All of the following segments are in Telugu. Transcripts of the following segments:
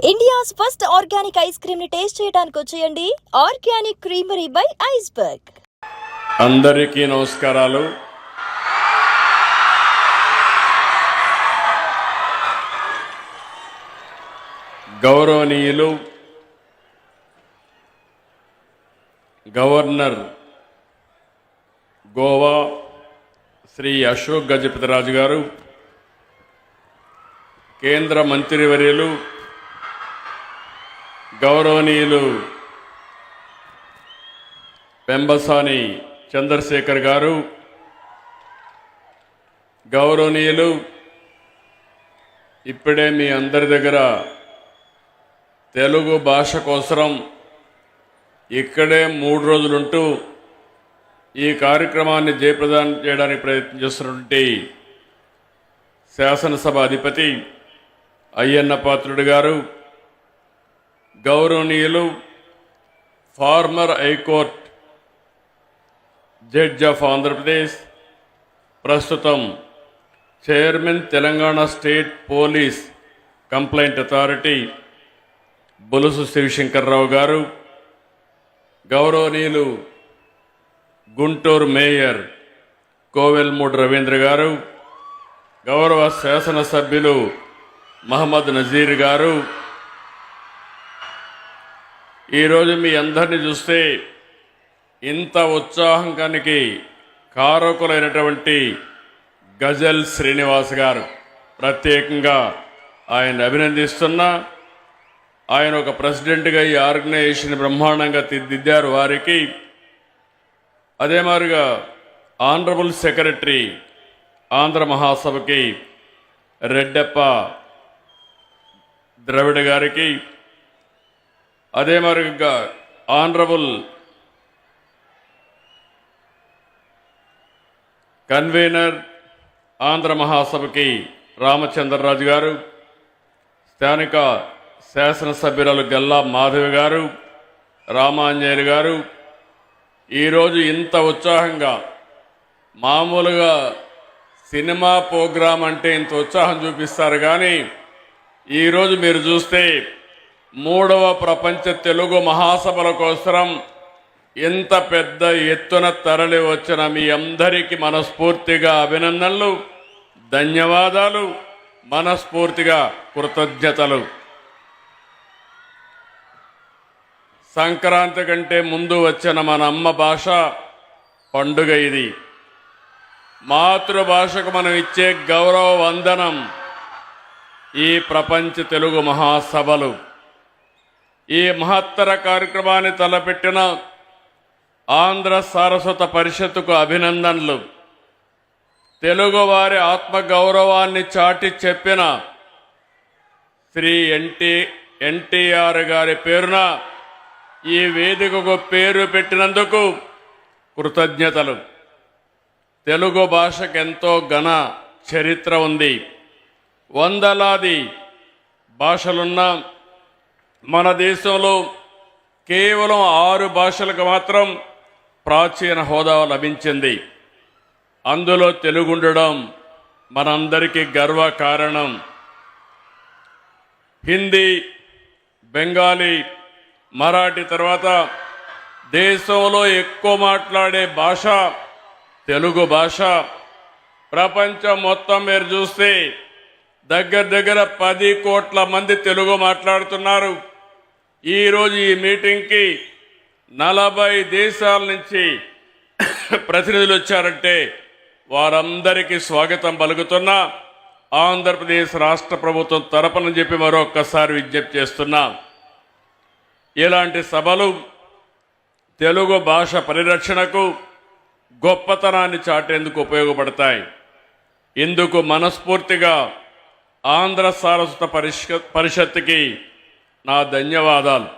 India's first organic ice cream ని టేస్ట్ చేయడానికి వచ్చేయండి. Organic creamery by iceberg. అందరికీ నమస్కారాలు. గౌరవనీయులు గవర్నర్ గోవా శ్రీ అశోక్ గజపతిరాజు గారు, కేంద్ర మంత్రివర్యులు గౌరవనీయులు పెంబసాని చంద్రశేఖర్ గారు, గౌరవనీయులు ఇప్పుడే మీ అందరి దగ్గర తెలుగు భాష కోసం ఇక్కడే 3 రోజులుంటూ ఈ కార్యక్రమాన్ని జయప్రదం చేయడానికి ప్రయత్నం చేస్తున్నటువంటి శాసనసభ అధిపతి అయ్యన్న పాత్రుడు గారు, గౌరవనీయులు former high court judge of Andhra Pradesh, ప్రస్తుతం chairman Telangana state police complaint authority Bolusu Shivashankar Rao గారు, గౌరవనీయులు గుంటూరు మేయర్ కోవెల్మూడి రవీంద్ర గారు, గౌరవ శాసనసభ్యులు మహమ్మద్ నజీర్ గారు, ఈరోజు మీ అందరినీ చూస్తే ఇంత ఉత్సాహానికి కారకులైనటువంటి గజల్ శ్రీనివాస్ గారు, ప్రత్యేకంగా ఆయన అభినందిస్తున్నా. ఆయన ఒక ప్రెసిడెంట్గా ఈ ఆర్గనైజేషన్ బ్రహ్మాండంగా తీర్చిదిద్దారు. వారికి అదే మాదిరిగా ఆనరబుల్ సెక్రటరీ ఆంధ్ర మహాసభకి రెడ్డప్ప ద్రవిడ గారికి, అదే మాదిరిగా ఆనరబుల్ కన్వీనర్ ఆంధ్ర మహాసభకి రామచంద్రరాజు గారు, స్థానిక శాసనసభ్యురాలు గల్లా మాధవి గారు, రామాంజనేయులు గారు, ఈరోజు ఇంత ఉత్సాహంగా, మామూలుగా సినిమా ప్రోగ్రాం అంటే ఇంత ఉత్సాహం చూపిస్తారు, కానీ ఈరోజు మీరు చూస్తే 3వ ప్రపంచ తెలుగు మహాసభల కోసం ఎంత పెద్ద ఎత్తున తరలి వచ్చిన మీ అందరికీ మనస్ఫూర్తిగా అభినందనలు, ధన్యవాదాలు, మనస్ఫూర్తిగా కృతజ్ఞతలు. సంక్రాంతి కంటే ముందు వచ్చిన మన అమ్మ భాష పండుగ ఇది. మాతృభాషకు మనం ఇచ్చే గౌరవ వందనం ఈ ప్రపంచ తెలుగు మహాసభలు. ఈ మహత్తర కార్యక్రమాన్ని తలపెట్టిన ఆంధ్ర సారస్వత పరిషత్తుకు అభినందనలు. తెలుగువారి ఆత్మగౌరవాన్ని చాటి చెప్పిన శ్రీ ఎన్టీఆర్ గారి పేరున ఈ వేదికకు పేరు పెట్టినందుకు కృతజ్ఞతలు. తెలుగు భాషకు ఎంతో ఘన చరిత్ర ఉంది. వందలాది భాషలున్న మన దేశంలో కేవలం 6 భాషలకు మాత్రం ప్రాచీన హోదా లభించింది. అందులో తెలుగు ఉండడం మనందరికీ గర్వకారణం. హిందీ, బెంగాలీ, మరాఠీ తర్వాత దేశంలో ఎక్కువ మాట్లాడే భాష తెలుగు భాష. ప్రపంచం మొత్తం మీరు చూస్తే దగ్గర 10 కోట్ల మంది తెలుగు మాట్లాడుతున్నారు. ఈరోజు ఈ మీటింగ్కి 40 దేశాల నుంచి ప్రతినిధులు వచ్చారంటే వారందరికీ స్వాగతం పలుకుతున్నా. ఆంధ్రప్రదేశ్ రాష్ట్ర ప్రభుత్వం తరపున చెప్పి మరొక్కసారి విజ్ఞప్తి చేస్తున్నా. ఇలాంటి సభలు తెలుగు భాష పరిరక్షణకు, గొప్పతనాన్ని చాటేందుకు ఉపయోగపడతాయి. ఇందుకు మనస్ఫూర్తిగా ఆంధ్ర సారస్వత పరిషత్తుకి నా ధన్యవాదాలు.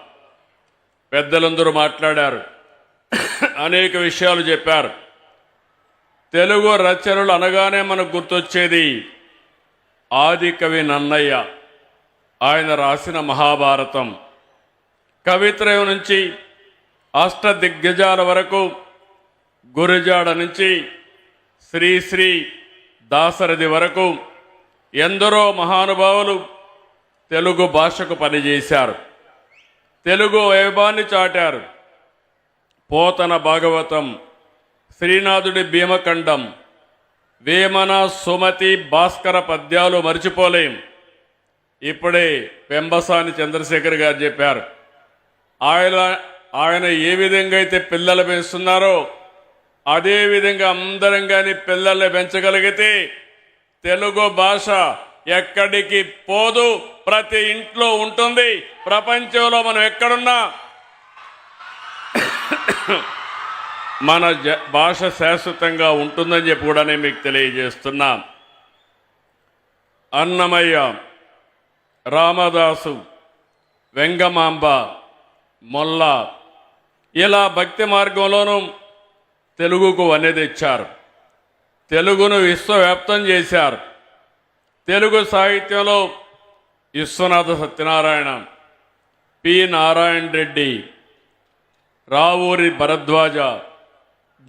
పెద్దలందరూ మాట్లాడారు, అనేక విషయాలు చెప్పారు. తెలుగు రచనలు అనగానే మనకు గుర్తొచ్చేది ఆది కవి నన్నయ్య. ఆయన రాసిన మహాభారతం, కవిత్రయం నుంచి అష్టదిగ్గజాల వరకు, గురజాడ నుంచి శ్రీ దాసరథి వరకు ఎందరో మహానుభావులు తెలుగు భాషకు పనిచేశారు. తెలుగు వైభవాన్ని చాటారు. పోతన భాగవతం, శ్రీనాథుడి భీమఖండం, వేమన, సుమతి, భాస్కర పద్యాలు మర్చిపోలేం. ఇప్పుడే పెంబసాని చంద్రశేఖర్ గారు చెప్పారు, ఆయన ఏ విధంగా అయితే పిల్లలు పెంచుతున్నారో అదే విధంగా అందరం కానీ పిల్లల్ని పెంచగలిగితే తెలుగు భాష ఎక్కడికి పోదు, ప్రతి ఇంట్లో ఉంటుంది. ప్రపంచంలో మనం ఎక్కడున్నా మన భాష శాశ్వతంగా ఉంటుందని చెప్పి కూడా నేను మీకు తెలియజేస్తున్నా. అన్నమయ్య, రామదాసు, వెంగమాంబ, మొల్ల ఇలా భక్తి మార్గంలోనూ తెలుగుకు వన్నె తెచ్చారు. తెలుగును విశ్వవ్యాప్తం చేశారు. తెలుగు సాహిత్యంలో విశ్వనాథ సత్యనారాయణ, పి నారాయణ రెడ్డి, రావూరి భరద్వాజ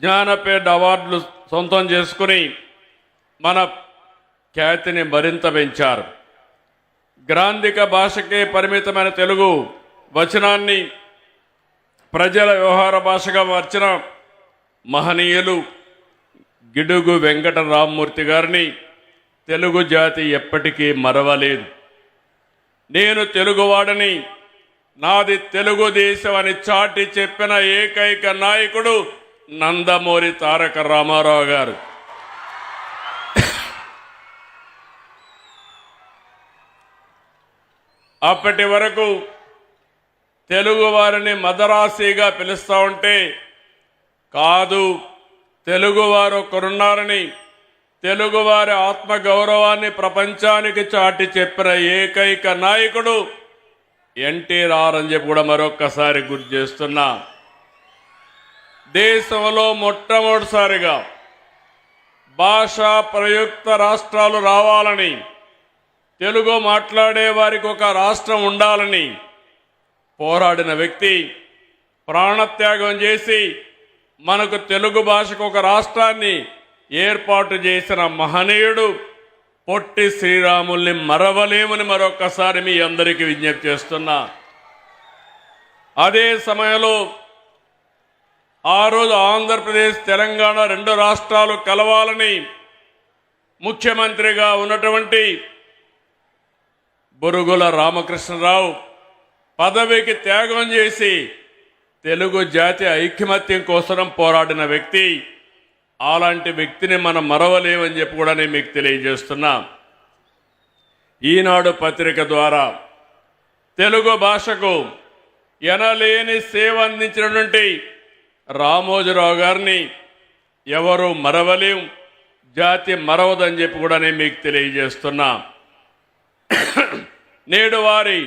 జ్ఞానపీఠ అవార్డులు సొంతం చేసుకుని మన ఖ్యాతిని మరింత పెంచారు. గ్రాంధిక భాషకే పరిమితమైన తెలుగు వచనాన్ని ప్రజల వ్యవహార భాషగా మార్చిన మహనీయులు గిడుగు వెంకట రామ్మూర్తి గారిని తెలుగు జాతి ఎప్పటికీ మరవలేదు. నేను తెలుగువాడని, నాది తెలుగుదేశం అని చాటి చెప్పిన ఏకైక నాయకుడు నందమూరి తారక రామారావు గారు. అప్పటి వరకు తెలుగు వారిని మదరాసీగా పిలుస్తూ ఉంటే, కాదు, తెలుగువారు ఒకరున్నారని, తెలుగువారి ఆత్మగౌరవాన్ని ప్రపంచానికి చాటి చెప్పిన ఏకైక నాయకుడు ఎన్టీఆర్ అని చెప్పి కూడా మరొక్కసారి గుర్తు చేస్తున్నా. దేశంలో మొట్టమొదటిసారిగా భాషా ప్రయుక్త రాష్ట్రాలు రావాలని, తెలుగు మాట్లాడే వారికి ఒక రాష్ట్రం ఉండాలని పోరాడిన వ్యక్తి, ప్రాణత్యాగం చేసి మనకు తెలుగు భాషకు ఒక రాష్ట్రాన్ని ఏర్పాటు చేసిన మహనీయుడు పొట్టి శ్రీరాముల్ని మరవలేమని మరొక్కసారి మీ అందరికీ విజ్ఞప్తి చేస్తున్నా. అదే సమయంలో ఆ రోజు ఆంధ్రప్రదేశ్, తెలంగాణ రెండు రాష్ట్రాలు కలవాలని ముఖ్యమంత్రిగా ఉన్నటువంటి బురుగుల రామకృష్ణరావు పదవికి త్యాగం చేసి తెలుగు జాతి ఐకమత్యం కోసం పోరాడిన వ్యక్తి. అలాంటి వ్యక్తిని మనం మరవలేమని చెప్పి కూడా నేను మీకు తెలియజేస్తున్నా. ఈనాడు పత్రిక ద్వారా తెలుగు భాషకు ఎనలేని సేవ అందించినటువంటి రామోజీరావు గారిని ఎవరు మరవలేం, జాతి మరవదని చెప్పి కూడా నేను మీకు తెలియజేస్తున్నా. నేడు వారి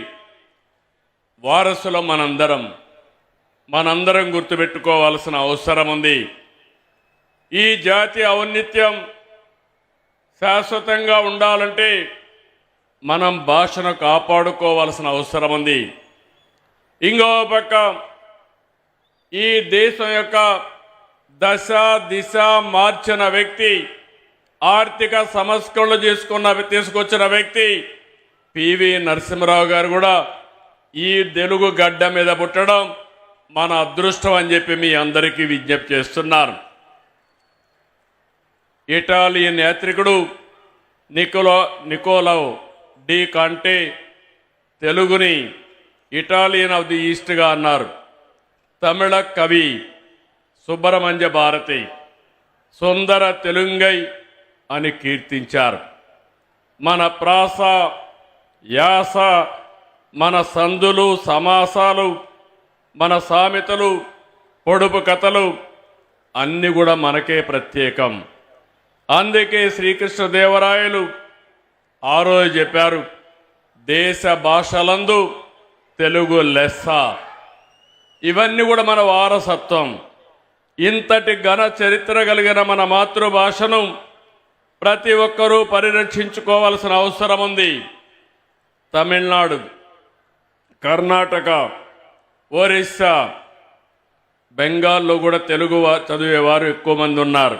వారసులు మనందరం గుర్తుపెట్టుకోవాల్సిన అవసరం ఉంది. ఈ జాతి ఔన్నత్యం శాశ్వతంగా ఉండాలంటే మనం భాషను కాపాడుకోవాల్సిన అవసరం ఉంది. ఇంకో పక్క ఈ దేశం యొక్క దశ దిశ మార్చిన వ్యక్తి, ఆర్థిక సంస్కరణలు తీసుకొచ్చిన వ్యక్తి పివి నరసింహారావు గారు కూడా ఈ తెలుగు గడ్డ మీద పుట్టడం మన అదృష్టం అని చెప్పి మీ అందరికీ విజ్ఞప్తి చేస్తున్నారు. ఇటాలియన్ యాత్రికుడు నికోలో డి కాంటే తెలుగుని ఇటాలియన్ ఆఫ్ ది ఈస్ట్గా అన్నారు. తమిళ కవి సుబ్రహ్మణ్య భారతి సుందర తెలుంగై అని కీర్తించారు. మన ప్రాస, యాస, మన సందులు, సమాసాలు, మన సామెతలు, పొడుపు కథలు అన్నీ కూడా మనకే ప్రత్యేకం. అందుకే శ్రీకృష్ణదేవరాయలు ఆ రోజు చెప్పారు, దేశ భాషలందు తెలుగు లెస్స. ఇవన్నీ కూడా మన వారసత్వం. ఇంతటి ఘన చరిత్ర కలిగిన మన మాతృభాషను ప్రతి ఒక్కరూ పరిరక్షించుకోవాల్సిన అవసరం ఉంది. తమిళనాడు, కర్ణాటక, ఒరిస్సా, బెంగాల్లో కూడా తెలుగు చదివేవారు ఎక్కువ మంది ఉన్నారు.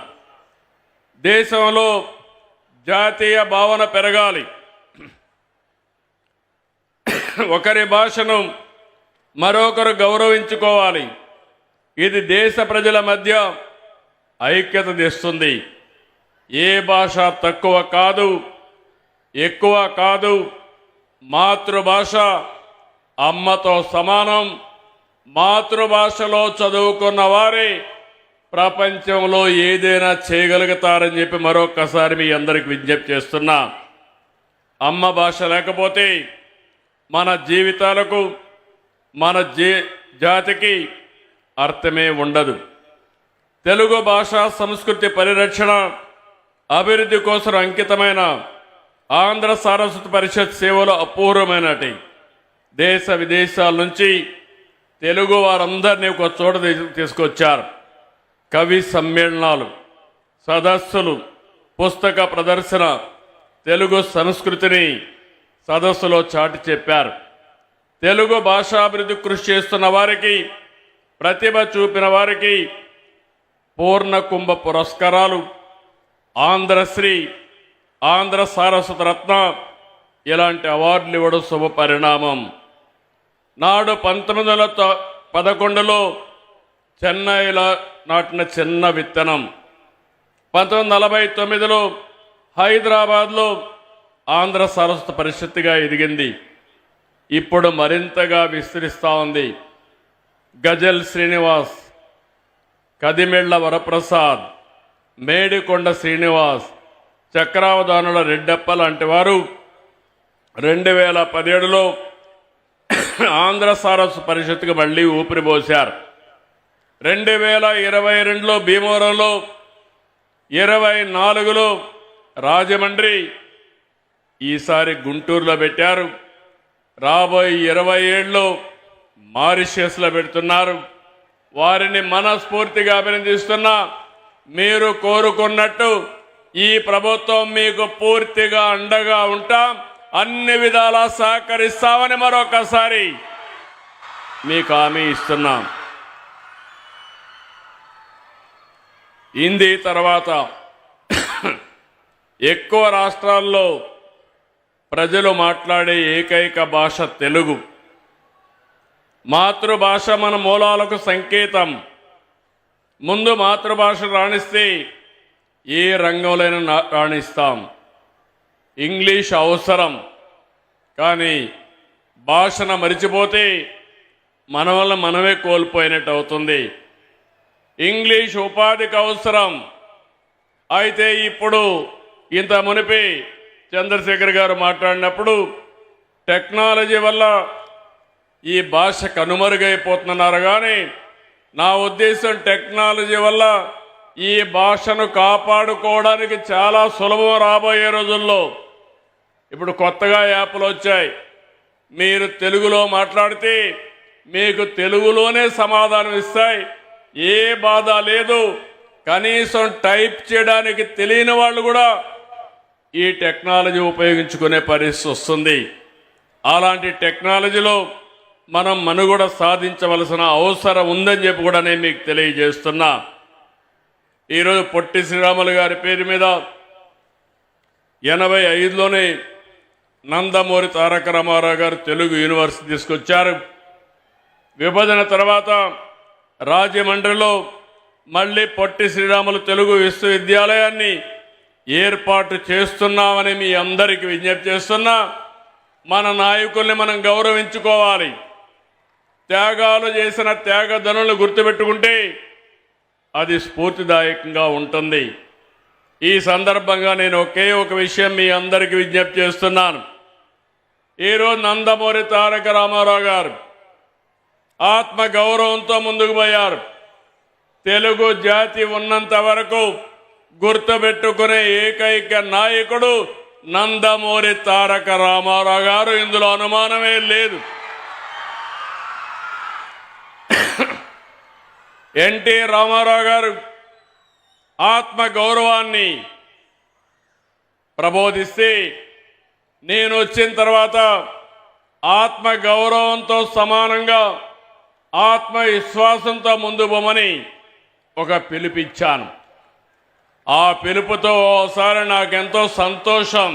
దేశంలో జాతీయ భావన పెరగాలి. ఒకరి భాషను మరొకరు గౌరవించుకోవాలి. ఇది దేశ ప్రజల మధ్య ఐక్యత తెస్తుంది. ఏ భాష తక్కువ కాదు, ఎక్కువ కాదు. మాతృభాష అమ్మతో సమానం. మాతృభాషలో చదువుకున్న వారే ప్రపంచంలో ఏదైనా చేయగలుగుతారని చెప్పి మరొకసారి మీ అందరికి విజ్ఞప్తి చేస్తున్నా. అమ్మ భాష లేకపోతే మన జీవితాలకు, మన జాతికి అర్థమే ఉండదు. తెలుగు భాష సంస్కృతి పరిరక్షణ అభివృద్ధి కోసం అంకితమైన ఆంధ్ర సారస్వత పరిషత్ సేవలు అపూర్వమైనటి. దేశ విదేశాల నుంచి తెలుగు వారందరినీ ఒక చోట తీసుకొచ్చారు. కవి సమ్మేళనాలు, సదస్సులు, పుస్తక ప్రదర్శన, తెలుగు సంస్కృతిని సదస్సులో చాటి చెప్పారు. తెలుగు భాషాభివృద్ధి కృషి చేస్తున్న వారికి, ప్రతిభ చూపిన వారికి పూర్ణ కుంభ పురస్కారాలు, ఆంధ్రశ్రీ, ఆంధ్ర సారస్వత రత్న ఇలాంటి అవార్డులు ఇవ్వడం శుభ పరిణామం. నాడు 1911లో చెన్నైలో నాటిన చిన్న విత్తనం 1949లో హైదరాబాద్లో ఆంధ్ర సారస్వత పరిషత్తుగా ఎదిగింది. ఇప్పుడు మరింతగా విస్తరిస్తూ ఉంది. గజల్ శ్రీనివాస్, కదిమెళ్ల వరప్రసాద్, మేడికొండ శ్రీనివాస్, చక్రావధానుల రెడ్డప్ప లాంటి వారు 2017లో ఆంధ్ర సారస్వత పరిషత్తుకు మళ్ళీ ఊపిరిపోశారు. 2022లో భీమవరంలో, 24లో రాజమండ్రి, ఈసారి గుంటూరులో పెట్టారు. రాబోయే 27లో మారిషస్లో పెడుతున్నారు. వారిని మనస్ఫూర్తిగా అభినందిస్తున్నా. మీరు కోరుకున్నట్టు ఈ ప్రభుత్వం మీకు పూర్తిగా అండగా ఉంటాం, అన్ని విధాలా సహకరిస్తామని మరొకసారి మీకు హామీ ఇస్తున్నాం. హిందీ తర్వాత ఎక్కువ రాష్ట్రాల్లో ప్రజలు మాట్లాడే ఏకైక భాష తెలుగు. మాతృభాష మన మూలాలకు సంకేతం. ముందు మాతృభాష రాణిస్తే ఏ రంగంలోనైనా రాణిస్తాం. ఇంగ్లీష్ అవసరం, కానీ భాషను మరిచిపోతే మన వల్ల మనమే కోల్పోయినట్టు అవుతుంది. ఇంగ్లీష్ ఉపాధికి అవసరం. అయితే ఇప్పుడు ఇంత మునిపి చంద్రశేఖర్ గారు మాట్లాడినప్పుడు టెక్నాలజీ వల్ల ఈ భాష కనుమరుగైపోతున్నారు. కానీ నా ఉద్దేశం టెక్నాలజీ వల్ల ఈ భాషను కాపాడుకోవడానికి చాలా సులభం. రాబోయే రోజుల్లో ఇప్పుడు కొత్తగా యాప్లు వచ్చాయి. మీరు తెలుగులో మాట్లాడితే మీకు తెలుగులోనే సమాధానం ఇస్తాయి. ఏ బాధ లేదు. కనీసం టైప్ చేయడానికి తెలియని వాళ్ళు కూడా ఈ టెక్నాలజీ ఉపయోగించుకునే పరిస్థితి వస్తుంది. అలాంటి టెక్నాలజీలో మనం మనుగడ సాధించవలసిన అవసరం ఉందని చెప్పి కూడా నేను మీకు తెలియజేస్తున్నా. ఈరోజు పొట్టి శ్రీరాములు గారి పేరు మీద 85లోనే నందమూరి తారక రామారావు గారు తెలుగు యూనివర్సిటీ తీసుకొచ్చారు. విభజన తర్వాత రాజమండ్రిలో మళ్ళీ పొట్టి శ్రీరాములు తెలుగు విశ్వవిద్యాలయాన్ని ఏర్పాటు చేస్తున్నామని మీ అందరికీ విజ్ఞప్తి చేస్తున్నా. మన నాయకుల్ని మనం గౌరవించుకోవాలి. త్యాగాలు చేసిన త్యాగధనులను గుర్తుపెట్టుకుంటే అది స్ఫూర్తిదాయకంగా ఉంటుంది. ఈ సందర్భంగా నేను ఒకే ఒక విషయం మీ అందరికీ విజ్ఞప్తి చేస్తున్నాను. ఈరోజు నందమూరి తారక రామారావు గారు ఆత్మ గౌరవంతో ముందుకు పోయారు. తెలుగు జాతి ఉన్నంత వరకు గుర్తుపెట్టుకునే ఏకైక నాయకుడు నందమూరి తారక రామారావు గారు. ఇందులో అనుమానమే లేదు. ఎన్టీ రామారావు గారు ఆత్మ గౌరవాన్ని ప్రబోధిస్తే నేను వచ్చిన తర్వాత ఆత్మ గౌరవంతో సమానంగా ఆత్మవిశ్వాసంతో ముందు పోమని ఒక పిలుపిచ్చాను. ఆ పిలుపుతో ఓసారి నాకెంతో సంతోషం.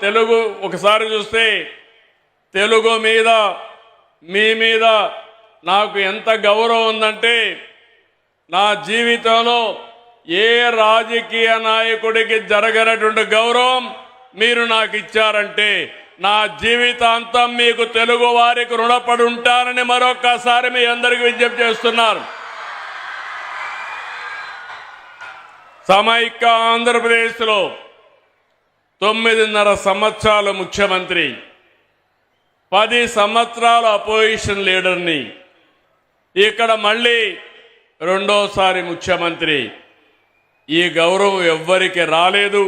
తెలుగు ఒకసారి చూస్తే తెలుగు మీద మీ మీద నాకు ఎంత గౌరవం ఉందంటే నా జీవితంలో ఏ రాజకీయ నాయకుడికి జరగనటువంటి గౌరవం మీరు నాకు ఇచ్చారంటే నా జీవితాంతం మీకు తెలుగు వారికి రుణపడి ఉంటానని మరొక్కసారి మీ అందరికీ విజ్ఞప్తి చేస్తున్నారు. సమైక్య ఆంధ్రప్రదేశ్లో 9.5 సంవత్సరాలు ముఖ్యమంత్రి, 10 సంవత్సరాలు అపోజిషన్ లీడర్ని, ఇక్కడ మళ్ళీ రెండోసారి ముఖ్యమంత్రి. ఈ గౌరవం ఎవ్వరికి రాలేదు.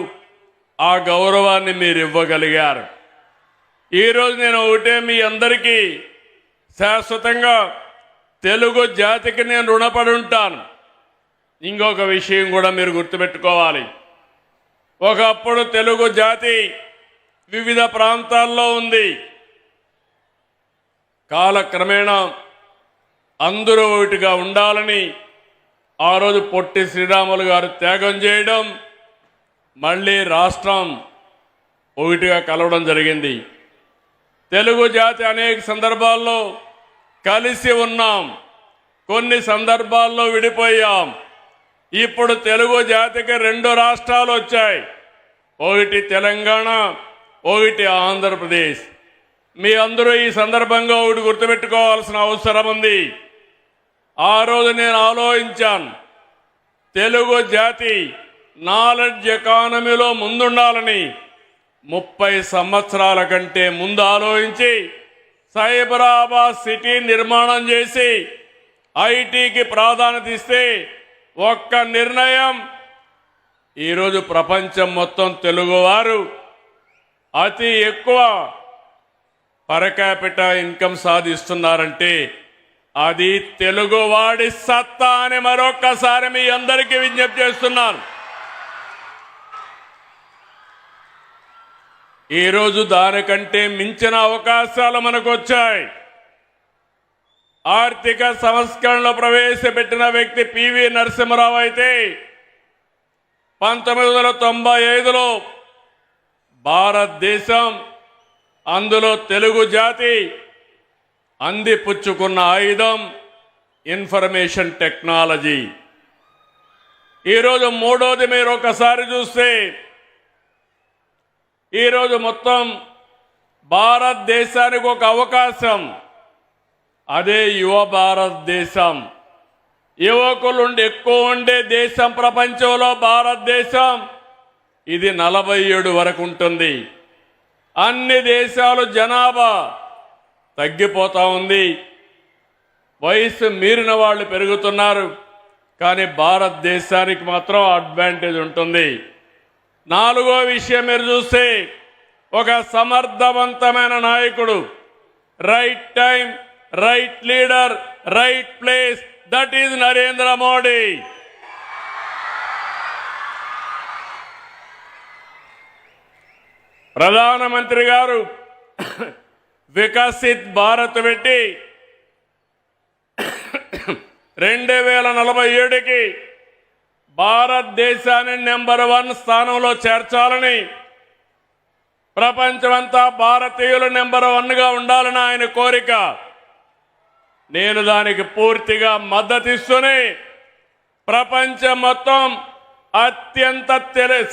ఆ గౌరవాన్ని మీరు ఇవ్వగలిగారు. ఈరోజు నేను ఒకటే మీ అందరికీ శాశ్వతంగా తెలుగు జాతికి నేను రుణపడి ఉంటాను. ఇంకొక విషయం కూడా మీరు గుర్తుపెట్టుకోవాలి. ఒకప్పుడు తెలుగు జాతి వివిధ ప్రాంతాల్లో ఉంది. కాలక్రమేణా అందరూ ఒకటిగా ఉండాలని ఆ రోజు పొట్టి శ్రీరాములు గారు త్యాగం చేయడం, మళ్ళీ రాష్ట్రం ఒకటిగా కలవడం జరిగింది. తెలుగు జాతి అనేక సందర్భాల్లో కలిసి ఉన్నాం, కొన్ని సందర్భాల్లో విడిపోయాం. ఇప్పుడు తెలుగు జాతికి 2 రాష్ట్రాలు వచ్చాయి, ఒకటి తెలంగాణ, ఒకటి ఆంధ్రప్రదేశ్. మీ అందరూ ఈ సందర్భంగా ఒకటి గుర్తుపెట్టుకోవాల్సిన అవసరం ఉంది. ఆ రోజు నేను ఆలోచించాను, తెలుగు జాతి నాలెడ్జ్ ఎకానమీలో ముందుండాలని 30 సంవత్సరాల కంటే ముందు ఆలోచించి సైబరాబాద్ సిటీ నిర్మాణం చేసి ఐటీకి ప్రాధాన్యత ఇస్తే ఒక్క నిర్ణయం ఈరోజు ప్రపంచం మొత్తం తెలుగువారు అతి ఎక్కువ పర్ క్యాపిటా ఇన్కమ్ సాధిస్తున్నారంటే అది తెలుగువాడి సత్తా అని మరొక్కసారి మీ అందరికీ విజ్ఞప్తి చేస్తున్నాను. ఈరోజు దానికంటే మించిన అవకాశాలు మనకు వచ్చాయి. ఆర్థిక సంస్కరణలు ప్రవేశపెట్టిన వ్యక్తి పివి నరసింహరావు అయితే 1995లో భారతదేశం, అందులో తెలుగు జాతి అందిపుచ్చుకున్న ఆయుధం ఇన్ఫర్మేషన్ టెక్నాలజీ. ఈరోజు మూడోది మీరు ఒకసారి చూస్తే ఈరోజు మొత్తం భారతదేశానికి ఒక అవకాశం, అదే యువ భారతదేశం. యువకులు ఎక్కువ ఉండే దేశం ప్రపంచంలో భారతదేశం. ఇది 47 వరకు ఉంటుంది. అన్ని దేశాలు జనాభా తగ్గిపోతా ఉంది, వయసు మీరిన వాళ్ళు పెరుగుతున్నారు. కానీ భారతదేశానికి మాత్రం అడ్వాంటేజ్ ఉంటుంది. 4వ విషయం మీరు చూస్తే ఒక సమర్థవంతమైన నాయకుడు, right time, right leader, right place, that is Narendra Modi. ప్రధానమంత్రి గారు వికసిత్ భారత్ పెట్టి 2047కి భారతదేశాన్ని నెంబర్ 1 స్థానంలో చేర్చాలని, ప్రపంచమంతా భారతీయులు నెంబర్ 1గా ఉండాలని ఆయన కోరిక. నేను దానికి పూర్తిగా మద్దతిస్తూనే ప్రపంచం మొత్తం అత్యంత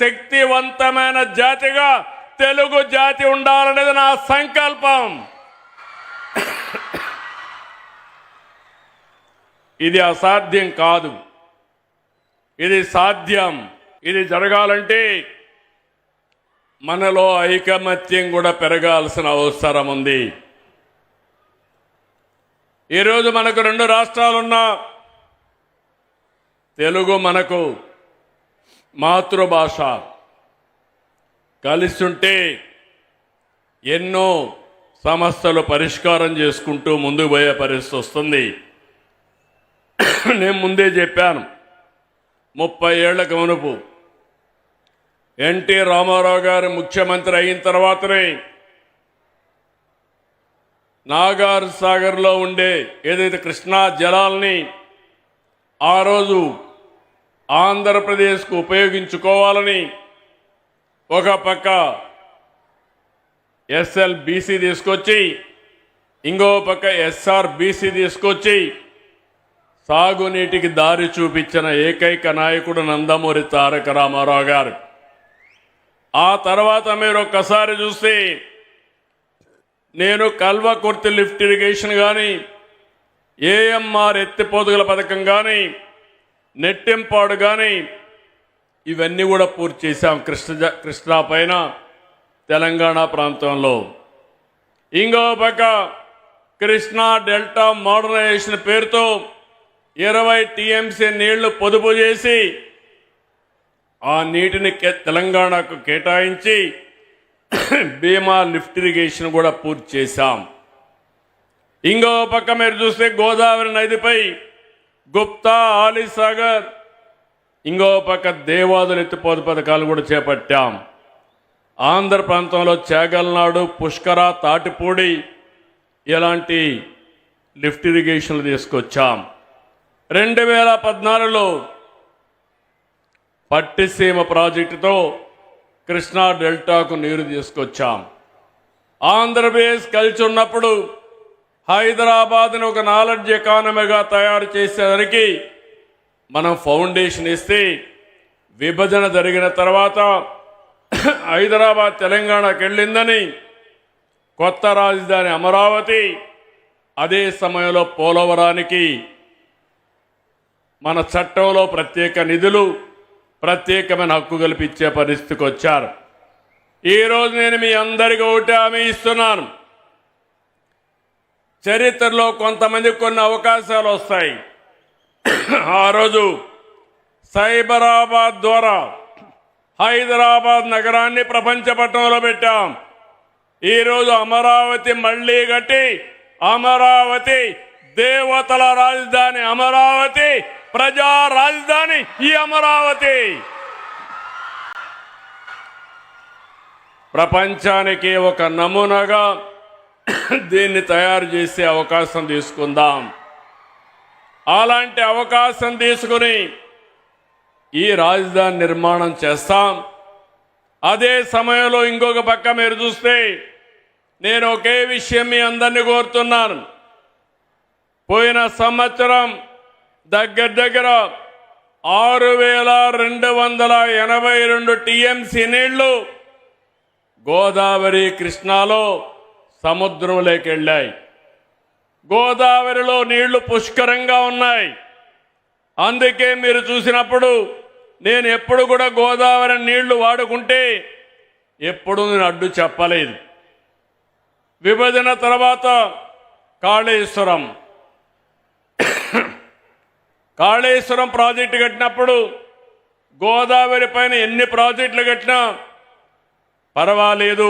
శక్తివంతమైన జాతిగా తెలుగు జాతి ఉండాలనేది నా సంకల్పం. ఇది అసాధ్యం కాదు, ఇది సాధ్యం. ఇది జరగాలంటే మనలో ఐకమత్యం కూడా పెరగాల్సిన అవసరం ఉంది. ఈరోజు మనకు 2 రాష్ట్రాలున్నా తెలుగు మనకు మాతృభాష. కలిసుంటే ఎన్నో సమస్యలు పరిష్కారం చేసుకుంటూ ముందుకు పోయే పరిస్థితి వస్తుంది. నేను ముందే చెప్పాను, 30 ఏళ్లకు మునుపు ఎన్టీ రామారావు గారు ముఖ్యమంత్రి అయిన తర్వాతనే నాగార్ సాగర్లో ఉండే ఏదైతే కృష్ణా జలాల్ని ఆ రోజు ఆంధ్రప్రదేశ్కు ఉపయోగించుకోవాలని ఒక పక్క ఎస్ఎల్బీసీ తీసుకొచ్చి ఇంకో పక్క ఎస్ఆర్బీసీ తీసుకొచ్చి సాగునీటికి దారి చూపించిన ఏకైక నాయకుడు నందమూరి తారక రామారావు గారు. ఆ తర్వాత మీరు ఒక్కసారి చూస్తే నేను కల్వకుర్తి లిఫ్ట్ ఇరిగేషన్ కానీ, ఏఎంఆర్ ఎత్తిపోతుగల పథకం కానీ, నెట్టింపాడు కానీ ఇవన్నీ కూడా పూర్తి చేశాం కృష్ణా పైన తెలంగాణ ప్రాంతంలో. ఇంకో పక్క కృష్ణా డెల్టా మోడర్నైజేషన్ పేరుతో 20 టీఎంసీ నీళ్లు పొదుపు చేసి ఆ నీటిని తెలంగాణకు కేటాయించి భీమా లిఫ్ట్ ఇరిగేషన్ కూడా పూర్తి చేశాం. ఇంకో పక్క మీరు చూస్తే గోదావరి నదిపై గుప్తా, ఆలీసాగర్, ఇంకో పక్క దేవాదులు ఎత్తిపోతు పథకాలు కూడా చేపట్టాం. ఆంధ్ర ప్రాంతంలో చేగల్నాడు, పుష్కర, తాటిపూడి ఇలాంటి లిఫ్ట్ ఇరిగేషన్లు తీసుకొచ్చాం. 2014లో పట్టిసీమ ప్రాజెక్టుతో కృష్ణా డెల్టాకు నీరు తీసుకొచ్చాం. ఆంధ్రప్రదేశ్ కలిసి ఉన్నప్పుడు హైదరాబాద్ని ఒక నాలెడ్జ్ ఎకానమీగా తయారు చేసేసరికి మనం ఫౌండేషన్ ఇస్తే, విభజన జరిగిన తర్వాత హైదరాబాద్ తెలంగాణకు వెళ్ళిందని కొత్త రాజధాని అమరావతి, అదే సమయంలో పోలవరానికి మన చట్టంలో ప్రత్యేక నిధులు, ప్రత్యేకమైన హక్కు కల్పించే పరిస్థితికి వచ్చారు. ఈరోజు నేను మీ అందరికీ ఒకటి హామీ ఇస్తున్నాను. చరిత్రలో కొంతమందికి కొన్ని అవకాశాలు వస్తాయి. ఆ రోజు సైబరాబాద్ ద్వారా హైదరాబాద్ నగరాన్ని ప్రపంచ పట్టణంలో పెట్టాం. ఈరోజు అమరావతి మళ్లీ కట్టి, అమరావతి దేవతల రాజధాని, అమరావతి ప్రజా రాజధాని ఈ అమరావతి. ప్రపంచానికి ఒక నమూనాగా దీన్ని తయారు చేసే అవకాశం తీసుకుందాం. అలాంటి అవకాశం తీసుకుని ఈ రాజధాని నిర్మాణం చేస్తాం. అదే సమయంలో ఇంకొక పక్క మీరు చూస్తే నేను ఒకే విషయం మీ అందరినీ కోరుతున్నాను. పోయిన సంవత్సరం దగ్గర 6,282 టీఎంసీ నీళ్లు గోదావరి, కృష్ణాలో సముద్రంలోకి వెళ్ళాయి. గోదావరిలో నీళ్లు పుష్కరంగా ఉన్నాయి. అందుకే మీరు చూసినప్పుడు నేను ఎప్పుడు కూడా గోదావరి నీళ్లు వాడుకుంటే ఎప్పుడు నేను అడ్డు చెప్పలేదు. విభజన తర్వాత కాళేశ్వరం ప్రాజెక్టు కట్టినప్పుడు గోదావరి పైన ఎన్ని ప్రాజెక్టులు కట్టినా పర్వాలేదు,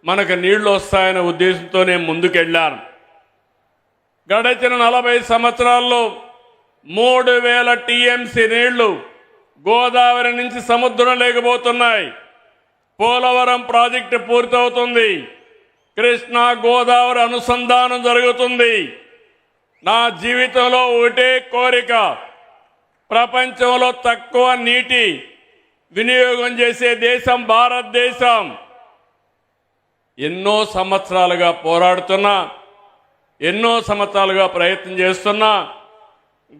మనకు నీళ్లు వస్తాయనే ఉద్దేశంతో నేను ముందుకెళ్ళాను. గడిచిన 40 సంవత్సరాల్లో 3,000 టీఎంసీ నీళ్లు గోదావరి నుంచి సముద్రం లేకపోతున్నాయి. పోలవరం ప్రాజెక్టు పూర్తవుతుంది. కృష్ణా గోదావరి అనుసంధానం జరుగుతుంది. నా జీవితంలో ఒకటే కోరిక, ప్రపంచంలో తక్కువ నీటి వినియోగం చేసే దేశం భారతదేశం. ఎన్నో సంవత్సరాలుగా పోరాడుతున్నా, ఎన్నో సంవత్సరాలుగా ప్రయత్నం చేస్తున్నా,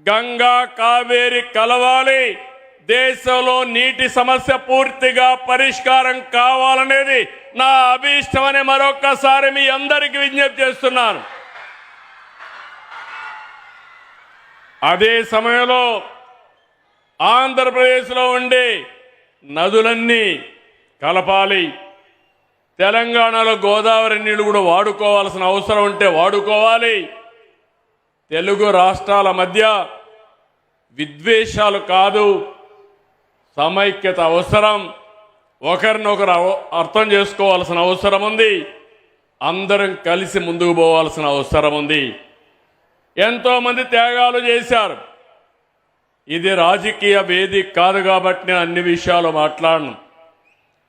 గంగా కావేరి కలవాలి, దేశంలో నీటి సమస్య పూర్తిగా పరిష్కారం కావాలనేది నా అభీష్టమని మరొక్కసారి మీ అందరికీ విజ్ఞప్తి చేస్తున్నాను. అదే సమయంలో ఆంధ్రప్రదేశ్లో ఉండే నదులన్నీ కలపాలి. తెలంగాణలో గోదావరి నీళ్లు కూడా వాడుకోవాల్సిన అవసరం ఉంటే వాడుకోవాలి. తెలుగు రాష్ట్రాల మధ్య విద్వేషాలు కాదు, సమైక్యత అవసరం. ఒకరినొకరు అర్థం చేసుకోవాల్సిన అవసరం ఉంది. అందరం కలిసి ముందుకు పోవాల్సిన అవసరం ఉంది. ఎంతోమంది త్యాగాలు చేశారు. ఇది రాజకీయ వేదిక కాదు కాబట్టి నేను అన్ని విషయాలు మాట్లాడను.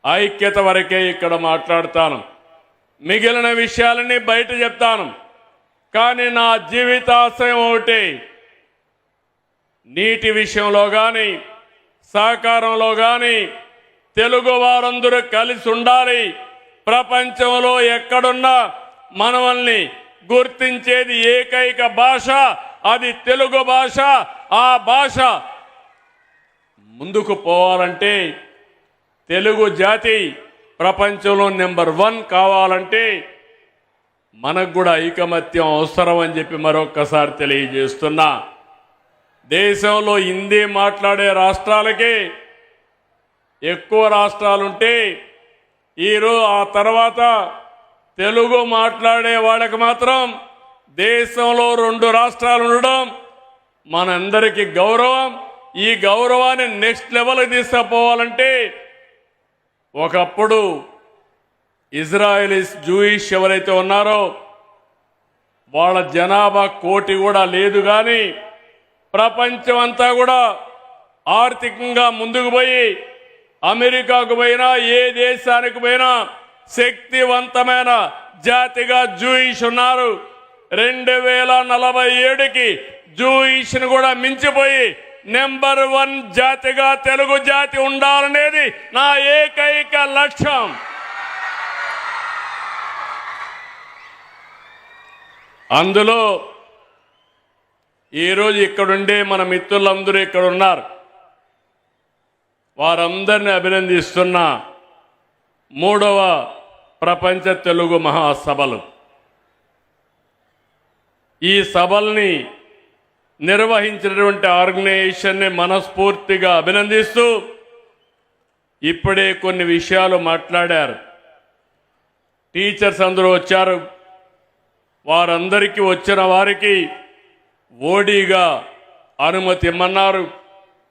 ఐక్యత వరకే ఇక్కడ మాట్లాడతాను. మిగిలిన విషయాలన్నీ బయట చెప్తాను. కానీ నా జీవితాశయం ఒకటి, నీటి విషయంలో కానీ సహకారంలో కానీ తెలుగు వారందరూ కలిసి ఉండాలి. ప్రపంచంలో ఎక్కడున్నా మనల్ని గుర్తించేది ఏకైక భాష, అది తెలుగు భాష. ఆ భాష ముందుకు పోవాలంటే, తెలుగు జాతి ప్రపంచంలో నెంబర్ 1 కావాలంటే మనకు కూడా ఐకమత్యం అవసరం అని చెప్పి మరొక్కసారి తెలియజేస్తున్నా. దేశంలో హిందీ మాట్లాడే రాష్ట్రాలకి ఎక్కువ రాష్ట్రాలుంటే ఆ తర్వాత తెలుగు మాట్లాడే వాళ్ళకి మాత్రం దేశంలో 2 రాష్ట్రాలు ఉండడం మనందరికీ గౌరవం. ఈ గౌరవాన్ని నెక్స్ట్ లెవెల్కి తీసుకుపోవాలంటే ఒకప్పుడు ఇజ్రాయెలీస్ జూయిష్ ఎవరైతే ఉన్నారో వాళ్ళ జనాభా 1 కోటి కూడా లేదు, కానీ ప్రపంచం అంతా కూడా ఆర్థికంగా ముందుకు పోయి అమెరికాకు పోయినా ఏ దేశానికి పోయినా శక్తివంతమైన జాతిగా జూయిష్ ఉన్నారు. 2047కి జూయిష్ను కూడా మించిపోయి నెంబర్ 1 జాతిగా తెలుగు జాతి ఉండాలనేది నా ఏకైక లక్ష్యం. అందులో ఈరోజు ఇక్కడుండే మన మిత్రులందరూ ఇక్కడ ఉన్నారు. వారందరినీ అభినందిస్తున్న 3వ ప్రపంచ తెలుగు మహాసభలు. ఈ సభల్ని నిర్వహించినటువంటి ఆర్గనైజేషన్ని మనస్ఫూర్తిగా అభినందిస్తూ ఇప్పుడే కొన్ని విషయాలు మాట్లాడారు. టీచర్స్ అందరూ వచ్చారు. వారందరికీ వచ్చిన వారికి ఓడీగా అనుమతి ఇమ్మన్నారు.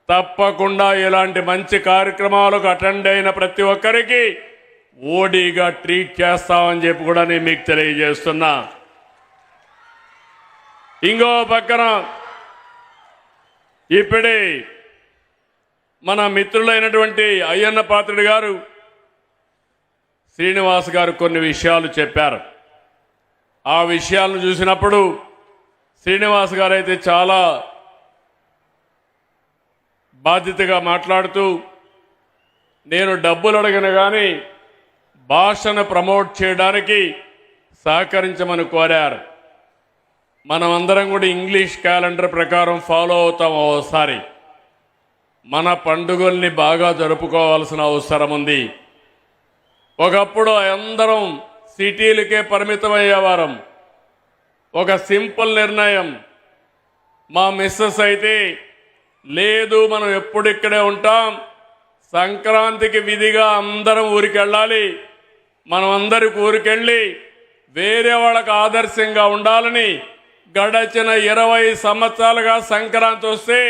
తప్పకుండా ఇలాంటి మంచి కార్యక్రమాలకు అటెండ్ అయిన ప్రతి ఒక్కరికి ఓడీగా ట్రీట్ చేస్తామని చెప్పి కూడా నేను మీకు తెలియజేస్తున్నా. ఇంకో పక్కన ఇప్పుడే మన మిత్రులైనటువంటి అయ్యన్న పాత్రుడు గారు, శ్రీనివాస్ గారు కొన్ని విషయాలు చెప్పారు. ఆ విషయాలను చూసినప్పుడు శ్రీనివాస్ గారు అయితే చాలా బాధ్యతగా మాట్లాడుతూ, నేను డబ్బులు అడగను కానీ భాషను ప్రమోట్ చేయడానికి సహకరించమని కోరారు. మనమందరం కూడా ఇంగ్లీష్ క్యాలెండర్ ప్రకారం ఫాలో అవుతాం. ఓసారి మన పండుగల్ని బాగా జరుపుకోవాల్సిన అవసరం ఉంది. ఒకప్పుడు అందరం సిటీలకే పరిమితమయ్యేవారం. ఒక సింపుల్ నిర్ణయం, మా మిస్సెస్ అయితే లేదు మనం ఎప్పుడు ఇక్కడే ఉంటాం, సంక్రాంతికి విధిగా అందరం ఊరికి వెళ్ళాలి, మనం అందరికి ఊరికెళ్ళి వేరే వాళ్ళకు ఆదర్శంగా ఉండాలని గడచిన 20 సంవత్సరాలుగా సంక్రాంతి వస్తే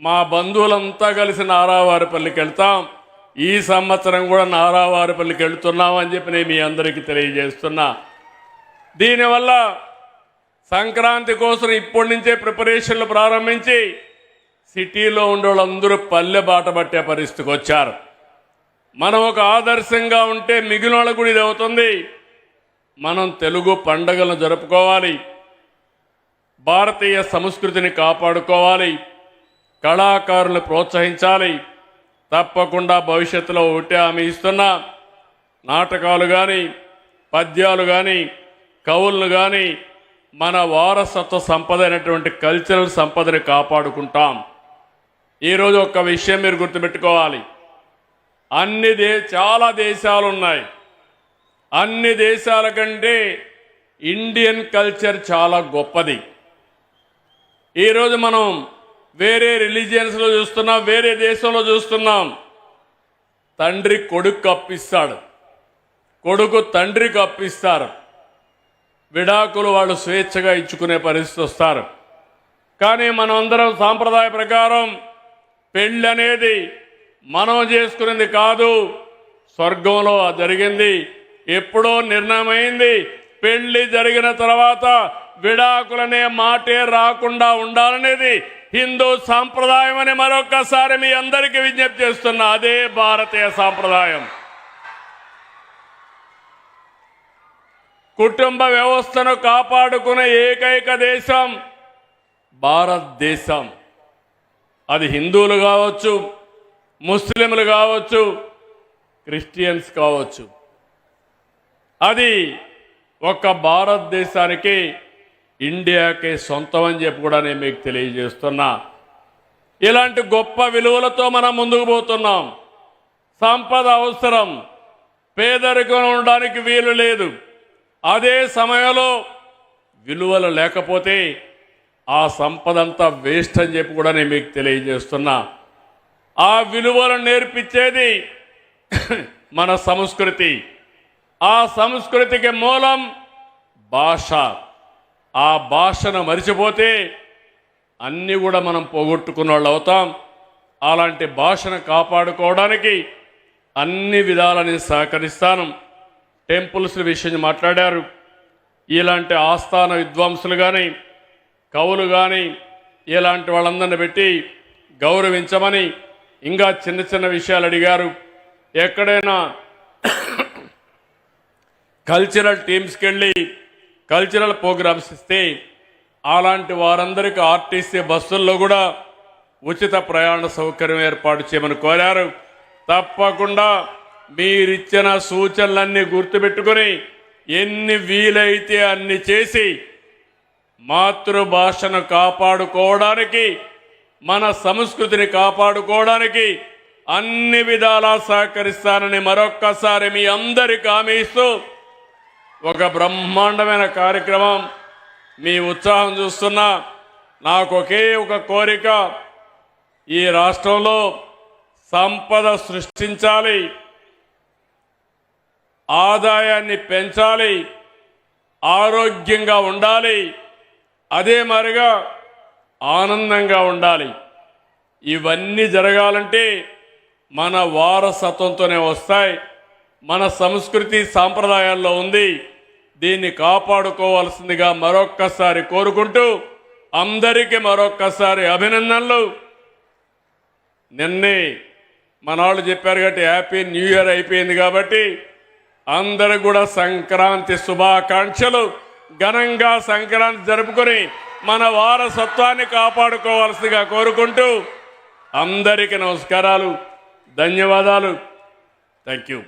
మా బంధువులంతా కలిసి నారావారిపల్లికి వెళ్తాం. ఈ సంవత్సరం కూడా నారావారిపల్లికి వెళ్తున్నామని చెప్పి నేను మీ అందరికీ తెలియజేస్తున్నా. దీనివల్ల సంక్రాంతి కోసం ఇప్పటి నుంచే ప్రిపరేషన్లు ప్రారంభించి సిటీలో ఉండే వాళ్ళందరూ పల్లె బాట పట్టే పరిస్థితికి వచ్చారు. మనం ఒక ఆదర్శంగా ఉంటే మిగిలిన వాళ్ళకు కూడా ఇది అవుతుంది. మనం తెలుగు పండుగలను జరుపుకోవాలి, భారతీయ సంస్కృతిని కాపాడుకోవాలి, కళాకారులను ప్రోత్సహించాలి. తప్పకుండా భవిష్యత్తులో ఒకటే హామీ ఇస్తున్నా, నాటకాలు కానీ పద్యాలు కానీ కవులను కానీ మన వారసత్వ సంపద అయినటువంటి కల్చరల్ సంపదని కాపాడుకుంటాం. ఈరోజు ఒక్క విషయం మీరు గుర్తుపెట్టుకోవాలి, చాలా దేశాలు ఉన్నాయి. అన్ని దేశాల కంటే ఇండియన్ కల్చర్ చాలా గొప్పది. ఈరోజు మనం వేరే రిలీజియన్స్లో చూస్తున్నాం, వేరే దేశంలో చూస్తున్నాం. తండ్రి కొడుకు అప్పిస్తాడు, కొడుకు తండ్రికి అప్పిస్తారు, విడాకులు వాళ్ళు స్వేచ్ఛగా ఇచ్చుకునే పరిస్థితి వస్తారు. కానీ మనం అందరం సాంప్రదాయ ప్రకారం పెళ్ళి అనేది మనం చేసుకునేది కాదు, స్వర్గంలో జరిగింది, ఎప్పుడో నిర్ణయమైంది. పెళ్లి జరిగిన తర్వాత విడాకులనే మాటే రాకుండా ఉండాలనేది హిందూ సాంప్రదాయం అని మరొక్కసారి మీ అందరికీ విజ్ఞప్తి చేస్తున్నా. అదే భారతీయ సాంప్రదాయం. కుటుంబ వ్యవస్థను కాపాడుకునే ఏకైక దేశం భారతదేశం. అది హిందువులు కావచ్చు, ముస్లింలు కావచ్చు, క్రిస్టియన్స్ కావచ్చు. అది ఒక్క భారతదేశానికి ఇండియాకి సొంతం అని చెప్పి కూడా నేను మీకు తెలియజేస్తున్నా. ఇలాంటి గొప్ప విలువలతో మనం ముందుకు పోతున్నాం. సంపద అవసరం, పేదరికం ఉండడానికి వీలు లేదు. అదే సమయంలో విలువలు లేకపోతే ఆ సంపద అంతా వేస్ట్ అని చెప్పి కూడా నేను మీకు తెలియజేస్తున్నా. ఆ విలువలను నేర్పించేది మన సంస్కృతి. ఆ సంస్కృతికి మూలం భాష. ఆ భాషను మరిచిపోతే అన్నీ కూడా మనం పోగొట్టుకున్న వాళ్ళు అవుతాం. అలాంటి భాషను కాపాడుకోవడానికి అన్ని విధాలని సహకరిస్తాను. టెంపుల్స్ విషయం మాట్లాడారు. ఇలాంటి ఆస్థాన విద్వాంసులు కానీ కవులు కానీ ఇలాంటి వాళ్ళందరిని పెట్టి గౌరవించమని ఇంకా చిన్న చిన్న విషయాలు అడిగారు. ఎక్కడైనా కల్చరల్ టీమ్స్కి వెళ్ళి కల్చరల్ ప్రోగ్రామ్స్ ఇస్తే అలాంటి వారందరికీ ఆర్టీసీ బస్సుల్లో కూడా ఉచిత ప్రయాణ సౌకర్యం ఏర్పాటు చేయమని కోరారు. తప్పకుండా మీరిచ్చిన సూచనలన్నీ గుర్తుపెట్టుకొని ఎన్ని వీలైతే అన్ని చేసి మాతృభాషను కాపాడుకోవడానికి, మన సంస్కృతిని కాపాడుకోవడానికి అన్ని విధాలా సహకరిస్తానని మరొక్కసారి మీ అందరికీ హామీ ఇస్తూ ఒక బ్రహ్మాండమైన కార్యక్రమం. మీ ఉత్సాహం చూస్తున్నా నాకు ఒకే ఒక కోరిక, ఈ రాష్ట్రంలో సంపద సృష్టించాలి, ఆదాయాన్ని పెంచాలి, ఆరోగ్యంగా ఉండాలి, అదే మరిగా ఆనందంగా ఉండాలి. ఇవన్నీ జరగాలంటే మన వారసత్వంతోనే వస్తాయి. మన సంస్కృతి సాంప్రదాయాల్లో ఉంది. దీన్ని కాపాడుకోవాల్సిందిగా మరొక్కసారి కోరుకుంటూ అందరికీ మరొక్కసారి అభినందనలు. నిన్నే మన వాళ్ళు చెప్పారు కాబట్టి హ్యాపీ న్యూ ఇయర్ అయిపోయింది కాబట్టి అందరూ కూడా సంక్రాంతి శుభాకాంక్షలు. ఘనంగా సంక్రాంతి జరుపుకొని మన వారసత్వాన్ని కాపాడుకోవాల్సిందిగా కోరుకుంటూ అందరికీ నమస్కారాలు, ధన్యవాదాలు. Thank you.